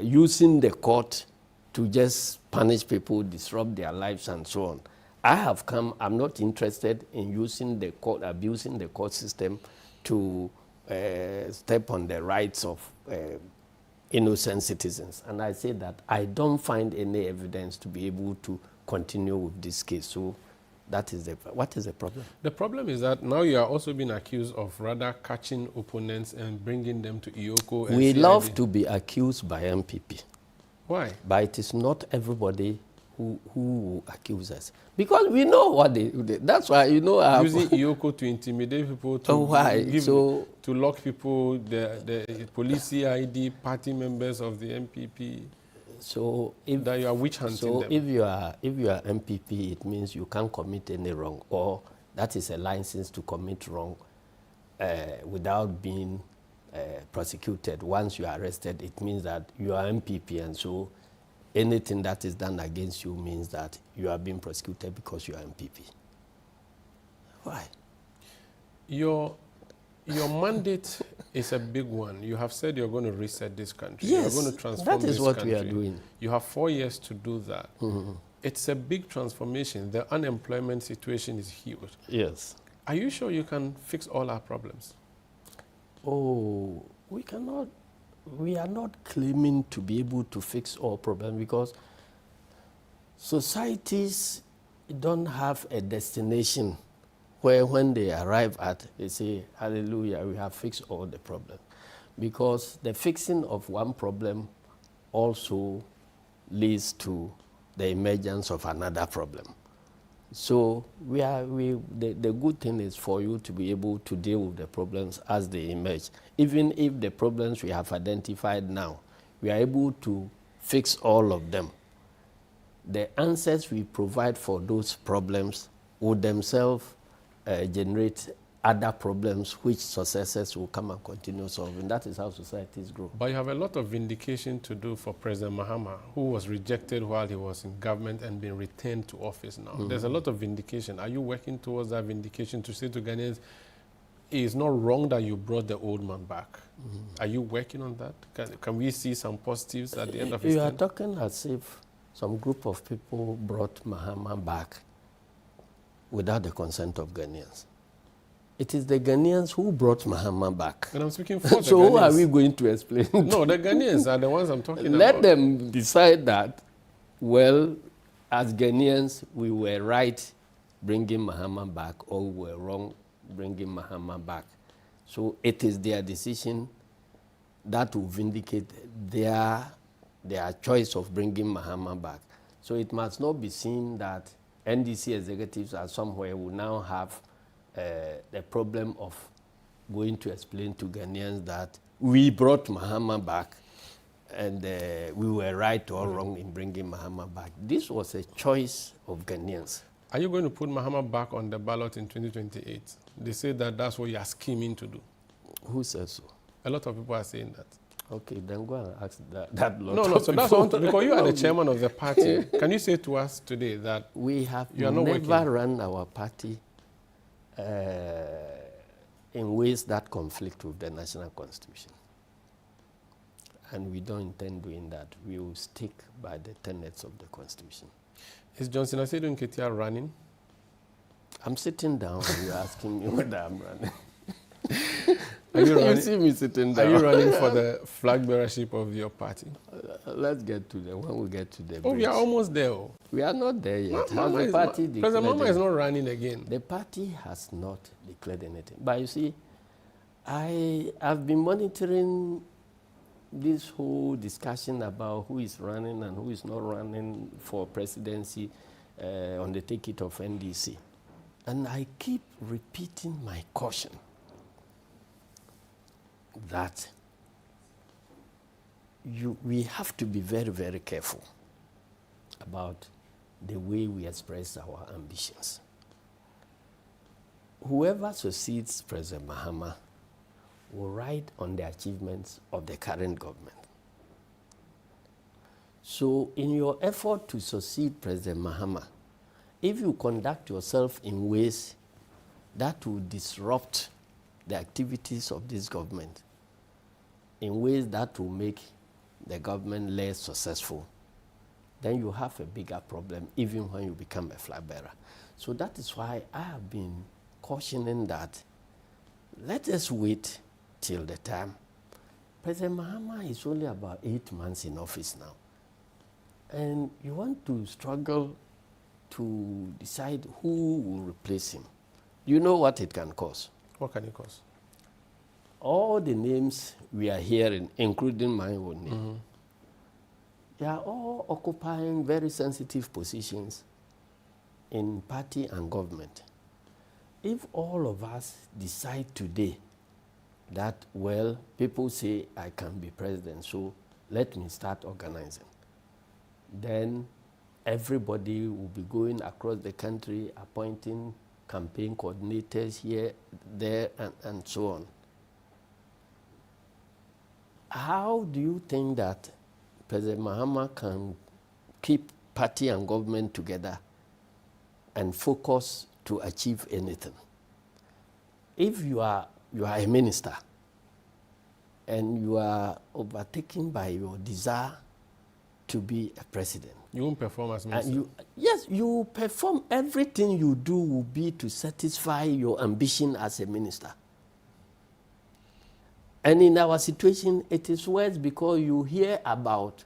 [SPEAKER 1] using the court to just punish people, disrupt their lives and so on. I have come, I'm not interested in using the court, abusing the court system to step on the rights of innocent citizens. And I say that I don't find any evidence to be able to continue with this case. So that is what is the problem? The
[SPEAKER 2] problem is that now you are also being accused of rather catching opponents and bringing them to Ioko.
[SPEAKER 1] We love to be accused by MPP.
[SPEAKER 2] Why?
[SPEAKER 1] But it is not everybody who accuse us. Because we know what they that's why, you know...
[SPEAKER 2] Using Ioko to intimidate people, to to lock people, the police ID, party members of the MPP.
[SPEAKER 1] So if
[SPEAKER 2] that you are witch hunting
[SPEAKER 1] so
[SPEAKER 2] them.
[SPEAKER 1] if you are MPP, it means you can't commit any wrong, or that is a license to commit wrong without being prosecuted. Once you are arrested, it means that you are MPP, and so anything that is done against you means that you are being prosecuted because you are MPP. Why?
[SPEAKER 2] Your mandate is a big one. You have said you're going to reset this country.
[SPEAKER 1] Yes,
[SPEAKER 2] you're going to transform
[SPEAKER 1] that is
[SPEAKER 2] this
[SPEAKER 1] what
[SPEAKER 2] country.
[SPEAKER 1] we are doing.
[SPEAKER 2] You have 4 years to do that. Mm-hmm. It's a big transformation. The unemployment situation is huge.
[SPEAKER 1] Yes.
[SPEAKER 2] Are you sure you can fix all our problems?
[SPEAKER 1] Oh, we cannot. We are not claiming to be able to fix all problems because societies don't have a destination where when they arrive at, they say, hallelujah, we have fixed all the problems. Because the fixing of one problem also leads to the emergence of another problem. So the good thing is for you to be able to deal with the problems as they emerge. Even if the problems we have identified now, we are able to fix all of them. The answers we provide for those problems will themselves generate other problems which successors will come and continue solving. That is how societies grow.
[SPEAKER 2] But you have a lot of vindication to do for President Mahama, who was rejected while he was in government and been returned to office now. Mm-hmm. There's a lot of vindication. Are you working towards that vindication to say to Ghanaians, it is not wrong that you brought the old man back? Mm-hmm. Are you working on that? Can we see some positives at the end of his
[SPEAKER 1] You are
[SPEAKER 2] term?
[SPEAKER 1] talking as if some group of people brought Mahama back without the consent of Ghanaians. It is the Ghanaians who brought Mahama back.
[SPEAKER 2] And I'm speaking for the
[SPEAKER 1] So
[SPEAKER 2] Ghanaians.
[SPEAKER 1] who are we going to explain?
[SPEAKER 2] No, the Ghanaians are the ones I'm talking about.
[SPEAKER 1] Let them decide that, well, as Ghanaians, we were right bringing Mahama back, or we were wrong bringing Mahama back. So it is their decision that will vindicate their choice of bringing Mahama back. So it must not be seen that NDC executives are somewhere who now have the problem of going to explain to Ghanaians that we brought Mahama back and we were right or wrong in bringing Mahama back. This was a choice of Ghanaians.
[SPEAKER 2] Are you going to put Mahama back on the ballot in 2028? They say that that's what you are scheming to do.
[SPEAKER 1] Who says so?
[SPEAKER 2] A lot of people are saying that.
[SPEAKER 1] Okay, then go and ask that lot.
[SPEAKER 2] No, so that's what, because you are the chairman of the party. Can you say to us today that
[SPEAKER 1] we have
[SPEAKER 2] never
[SPEAKER 1] run our party in ways that conflict with the national constitution? And we don't intend doing that. We will stick by the tenets of the constitution.
[SPEAKER 2] Is Johnson Asiedu Nketia running?
[SPEAKER 1] I'm sitting down and you're asking me whether I'm running.
[SPEAKER 2] Are you
[SPEAKER 1] You
[SPEAKER 2] running?
[SPEAKER 1] see me sitting
[SPEAKER 2] Are
[SPEAKER 1] down.
[SPEAKER 2] you running for the flag bearership of your party?
[SPEAKER 1] Let's get to the when we get to the.
[SPEAKER 2] Oh, we are
[SPEAKER 1] bridge.
[SPEAKER 2] almost there. Oh.
[SPEAKER 1] We are not there yet. Has
[SPEAKER 2] Mahama
[SPEAKER 1] the
[SPEAKER 2] is
[SPEAKER 1] party
[SPEAKER 2] not, President
[SPEAKER 1] declared
[SPEAKER 2] Mahama is
[SPEAKER 1] it?
[SPEAKER 2] not running again.
[SPEAKER 1] The party has not declared anything. But you see, I have been monitoring this whole discussion about who is running and who is not running for presidency on the ticket of NDC. And I keep repeating my caution that we have to be very, very careful about the way we express our ambitions. Whoever succeeds President Mahama will ride on the achievements of the current government. So in your effort to succeed President Mahama, if you conduct yourself in ways that will disrupt the activities of this government, in ways that will make the government less successful, then you have a bigger problem even when you become a flag bearer. So that is why I have been cautioning that let us wait till the time. President Mahama is only about 8 months in office now. And you want to struggle to decide who will replace him. You know what it can cause?
[SPEAKER 2] What can it cause?
[SPEAKER 1] All the names we are hearing, including my own name, they are all occupying very sensitive positions in party and government. If all of us decide today that, well, people say I can be president, so let me start organizing, then everybody will be going across the country, appointing campaign coordinators here, there, and so on. How do you think that President Mahama can keep party and government together and focus to achieve anything? If you are a minister and you are overtaken by your desire to be a president,
[SPEAKER 2] You won't perform as minister.
[SPEAKER 1] yes, you perform. Everything you do will be to satisfy your ambition as a minister. And in our situation, it is worse because you hear about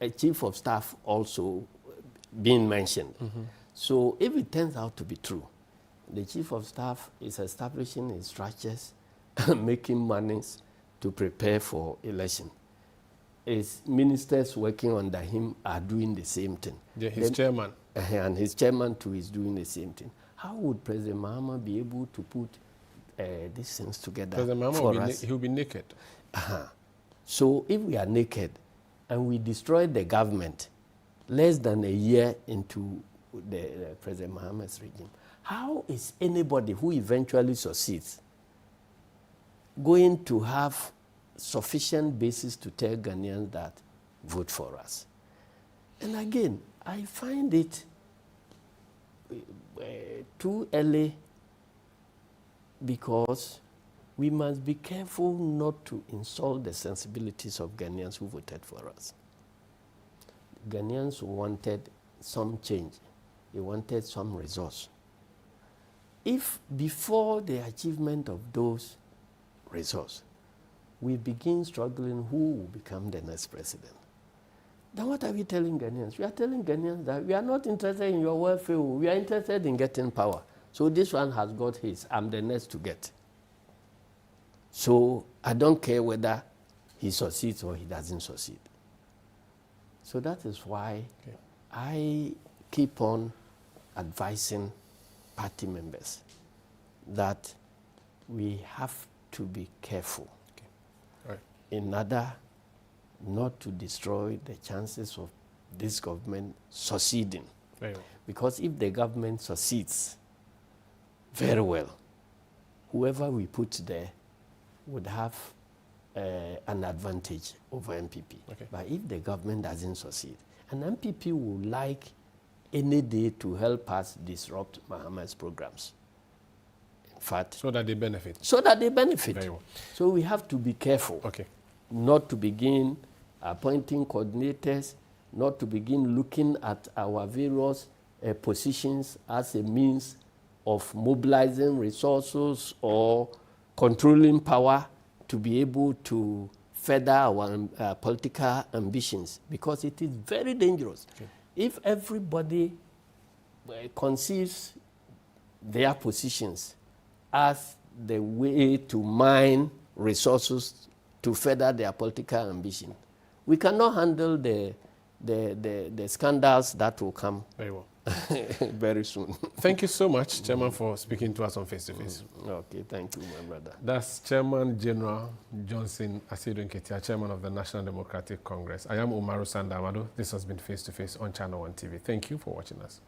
[SPEAKER 1] a chief of staff also being mentioned. So if it turns out to be true, the chief of staff is establishing his structures, making monies to prepare for election. His ministers working under him are doing the same thing.
[SPEAKER 2] Yeah, his chairman.
[SPEAKER 1] And his chairman too is doing the same thing. How would President Mahama be able to put these things together
[SPEAKER 2] President Mahama
[SPEAKER 1] for
[SPEAKER 2] will
[SPEAKER 1] us?
[SPEAKER 2] he'll be naked.
[SPEAKER 1] So if we are naked and we destroy the government less than a year into the President Mahama's regime, how is anybody who eventually succeeds going to have sufficient basis to tell Ghanaians that vote for us? And again, I find it too early because we must be careful not to insult the sensibilities of Ghanaians who voted for us. Ghanaians wanted some change. They wanted some resource. If before the achievement of those resources, we begin struggling who will become the next president, then what are we telling Ghanaians? We are telling Ghanaians that we are not interested in your welfare. We are interested in getting power. So this one has got his. I'm the next to get. So I don't care whether he succeeds or he doesn't succeed. So that is why I keep on advising party members that we have to be careful in order not to destroy the chances of this government succeeding.
[SPEAKER 2] Very well.
[SPEAKER 1] Because if the government succeeds very well, whoever we put there would have an advantage over MPP.
[SPEAKER 2] Okay.
[SPEAKER 1] But if the government doesn't succeed, an MPP will like any day to help us disrupt Mahama's programs. In fact,
[SPEAKER 2] So that they benefit.
[SPEAKER 1] so that they benefit.
[SPEAKER 2] Very well.
[SPEAKER 1] So we have to be careful
[SPEAKER 2] Okay.
[SPEAKER 1] not to begin appointing coordinators, not to begin looking at our various positions as a means of mobilizing resources or controlling power to be able to further our political ambitions, because it is very dangerous. Okay. If everybody conceives their positions as the way to mine resources to further their political ambition, we cannot handle the scandals that will come
[SPEAKER 2] very well
[SPEAKER 1] very soon.
[SPEAKER 2] Thank you so much, Chairman, for speaking to us on Face to Face.
[SPEAKER 1] Okay, thank you, my brother.
[SPEAKER 2] That's Chairman General Johnson Asiedu Nketia, Chairman of the National Democratic Congress. I am Umaru Sanda Amadu. This has been Face to Face on Channel 1 TV. Thank you for watching us.